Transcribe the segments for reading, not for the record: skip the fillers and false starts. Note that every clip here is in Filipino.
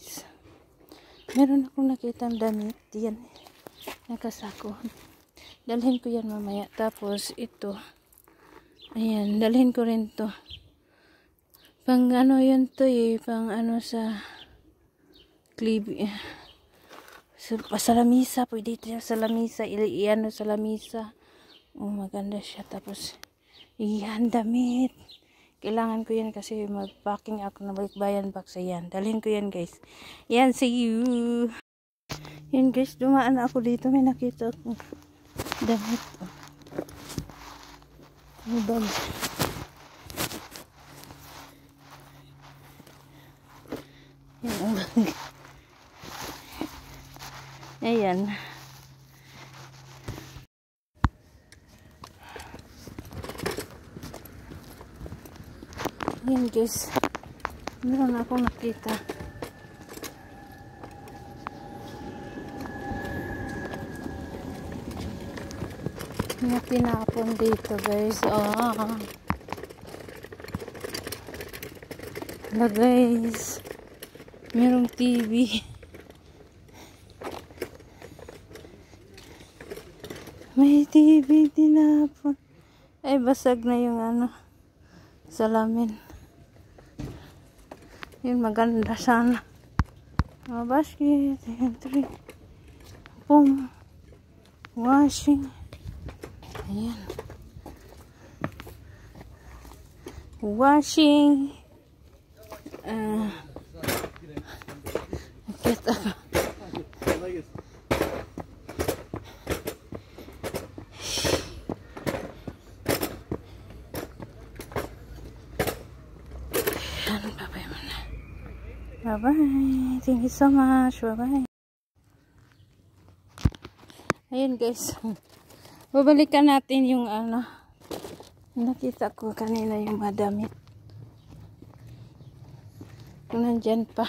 guys, meron akong nakitang damit yan, nakasako. Dalhin ko yan mamaya. Tapos ito, ayan, dalhin ko rin to. Pang ano yun to pang ano sa sa lamisa, pwede ito sa lamisa, ano sa lamisa. Oh, maganda siya. Tapos yan, damit. Kailangan ko yan kasi mag-packing ako na balikbayan box. Ayan, dalhin ko yan guys. Yan, see you. Yan guys, dumaan ako dito. May nakita ako damit. May bag. Yan ang bag. Ayan. Ayan guys, meron akong nakita. May tinapon dito guys. Hala guys, merong TV. May TV tinapon. Ay, basag na yung ano, salamin. Yun, maganda sana. Mga basket, entry, boom, washing. Ayan. Washing. Nakita ka. Bye-bye muna. Bye-bye. Thank you so much. Bye-bye. Ayun guys. Babalikan natin yung ano. Nakita ko kanina yung madamit. Kung nandyan pa.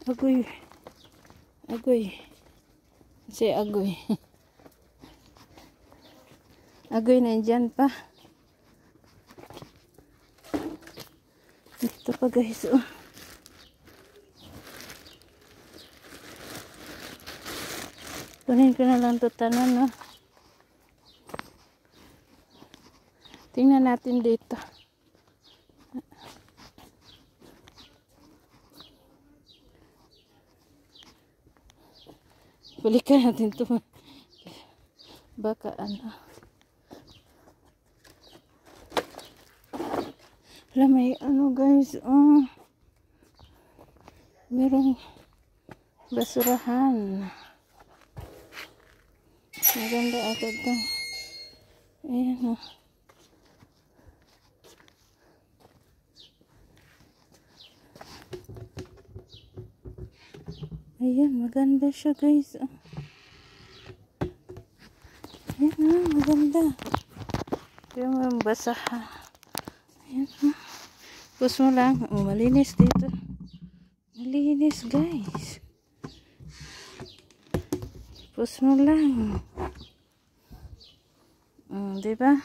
Agoy. Agoy. Si Agoy. Agoy nandyan pa. Ito pa guys. Oh. Kunin ko na lang ito tanan. No? Tingnan natin dito. Balikan natin ito. Baka ano. Wala, may ano guys. Oh. Merong basurahan. Maganda agad ito. Ayan oh. Ayan, maganda siya guys. Ayan maganda. Yung basahan. Ayan Pus mo lang. Oh, malinis dito. Malinis guys. Pus mo lang. Diba?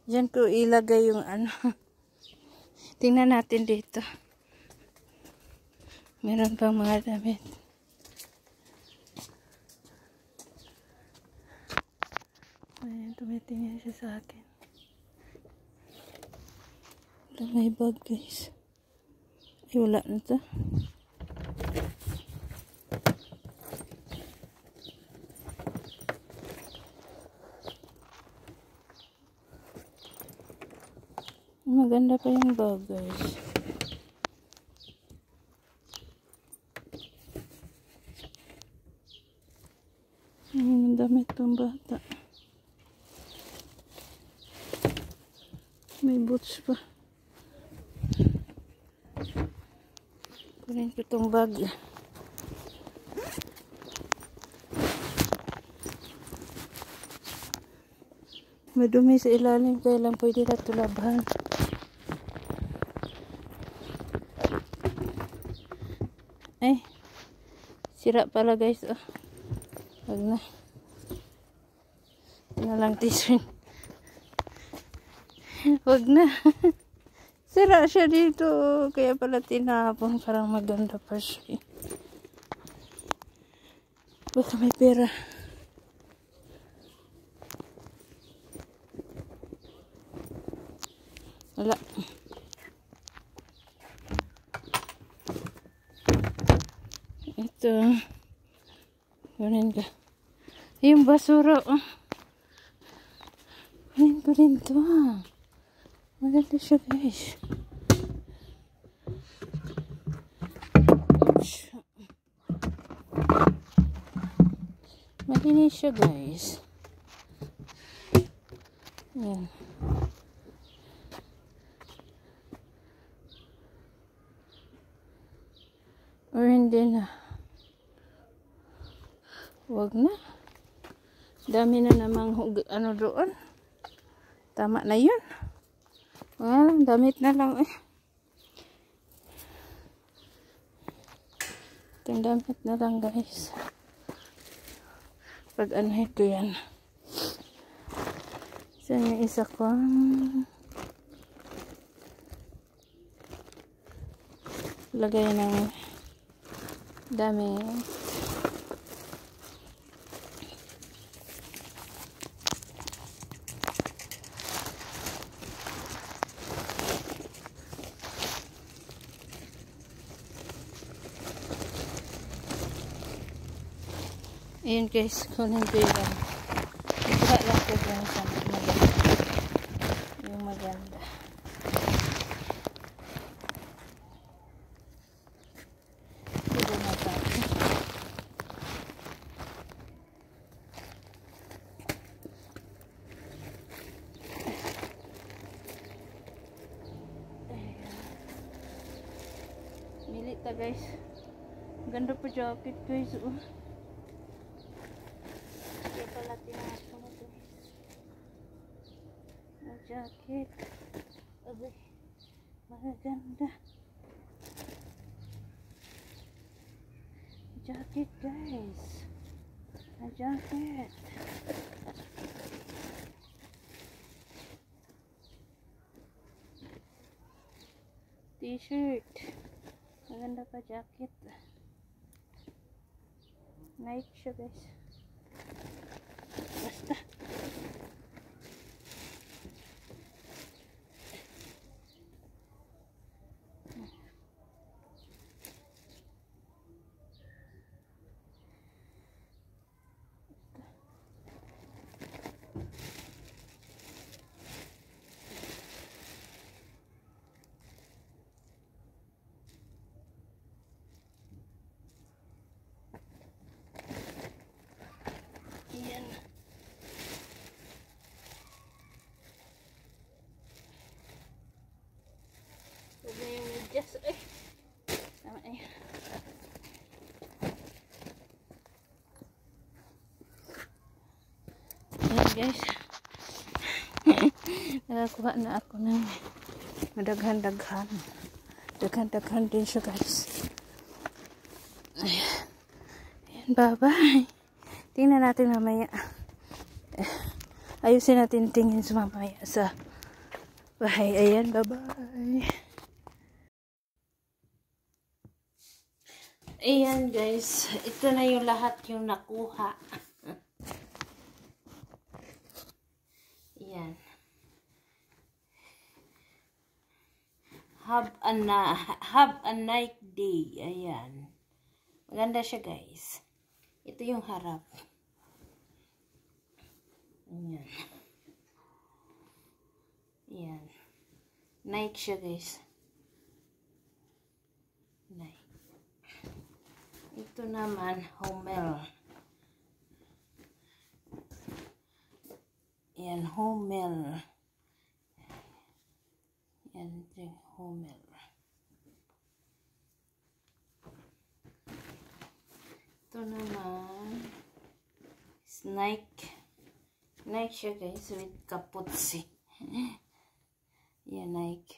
Diyan ko ilagay yung ano. Tingnan natin dito. Meron pang mga damit. Ayan, tumitingin siya sa akin. Wala, may bag guys. Ay, wala na to. Maganda pa yung bag guys. Ang damit tong bata. May boots pa. Kunin ko tong bag. Madumi sa ilalim kaya lang pwede na tulabhan. Ay, sira pala guys. Oh. Wag na. Ano lang tissue. Wag na. Sira siya dito. Kaya pala tinapon. Parang maganda pa siya. Baka may pera. Wala. Ito. Kunin ka. Yung basura. Oh. Kunin ko rin ito. Maganda siya guys. Malinis siya guys. Yan. Or hindi na. Wag na. Dami na namang ano doon. Tama na yun. Well, damit na lang eh. Itong damit na lang guys. Pag anuhin ko yan. Saan yung isa ko? Lagay ng damit. Ayan guys, kunin ko yun. Ikuha lang ko dyan sa maganda. Yung maganda. Ito na tayo. Milit ta guys. Ganda pa jacket guys. Jacket. Abay, maganda. Jacket guys. A jacket. T-shirt. Maganda pa jacket. Nike siya guys. Basta. Ayan. Huwag na yung medyas. Ay. Tama na yan. Ayan guys. Nakakuha na ako ng madaghan-daghan. Daghan-daghan din siya guys. Ayan. Ayan, bye-bye. Tingnan natin mamaya. Ayusin natin tingin sa mamaya sa bahay. Ayan, bye-bye. Ayan guys, ito na yung lahat yung nakuha. Ayan. Have a night day. Ayan. Maganda siya guys. Ito yung harap. Ayan. Ayan. Nike siya guys. Nike. Ito naman, Hummel. Ayan, Hummel. Ayan, Hummel. Ito naman, Nike. Nike siya guys, with kaputsi. Ayan, Nike.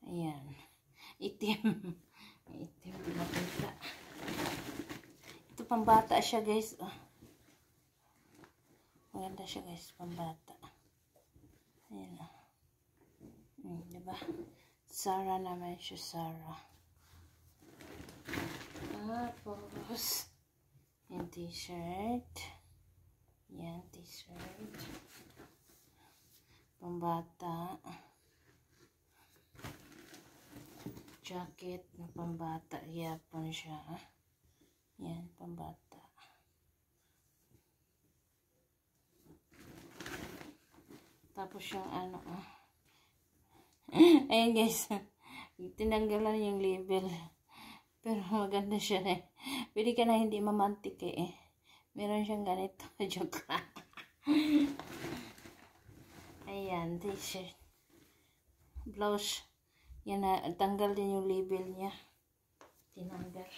Ayan. Itim. Itim, pinakita. pambata siya guys. Maganda siya guys, pambata. Ayan o. Diba? Zara naman siya, Zara. Tapos, yung t-shirt. Yan, t-shirt. Pambata. Jacket na pambata. Yapon siya. Yan, pambata. Tapos yung ano, ayan guys, tinanggalan yung label. Pero maganda siya eh. Pwede ka na hindi mamantik eh. Meron siyang ganito. Joke. Ayan, t-shirt. Blouse. Yan na, tanggal din yung label niya. Tinanggal.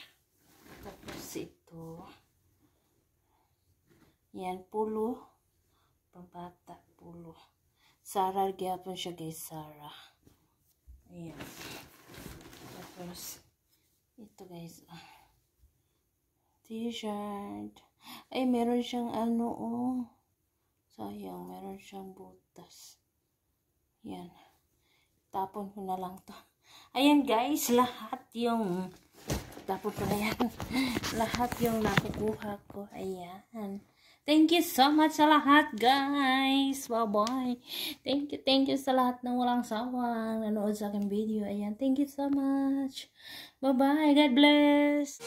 Tapos ito. Yan, pulo. Pambata, pulo. Zara, gyapon siya guys, Zara. Ayan. Tapos, ito guys. T-shirt. Ay, meron siyang ano, oh. Sayang, meron siyang butas. Yan. Tapon ko na lang to. Ayan guys, lahat yung tapon ko na yan. Lahat yung nakukuha ko. Ayan. Thank you so much sa lahat, guys. Bye-bye. Thank you sa lahat ng walang sawang nanood sa aking video. Ayan, thank you so much. Bye-bye. God bless.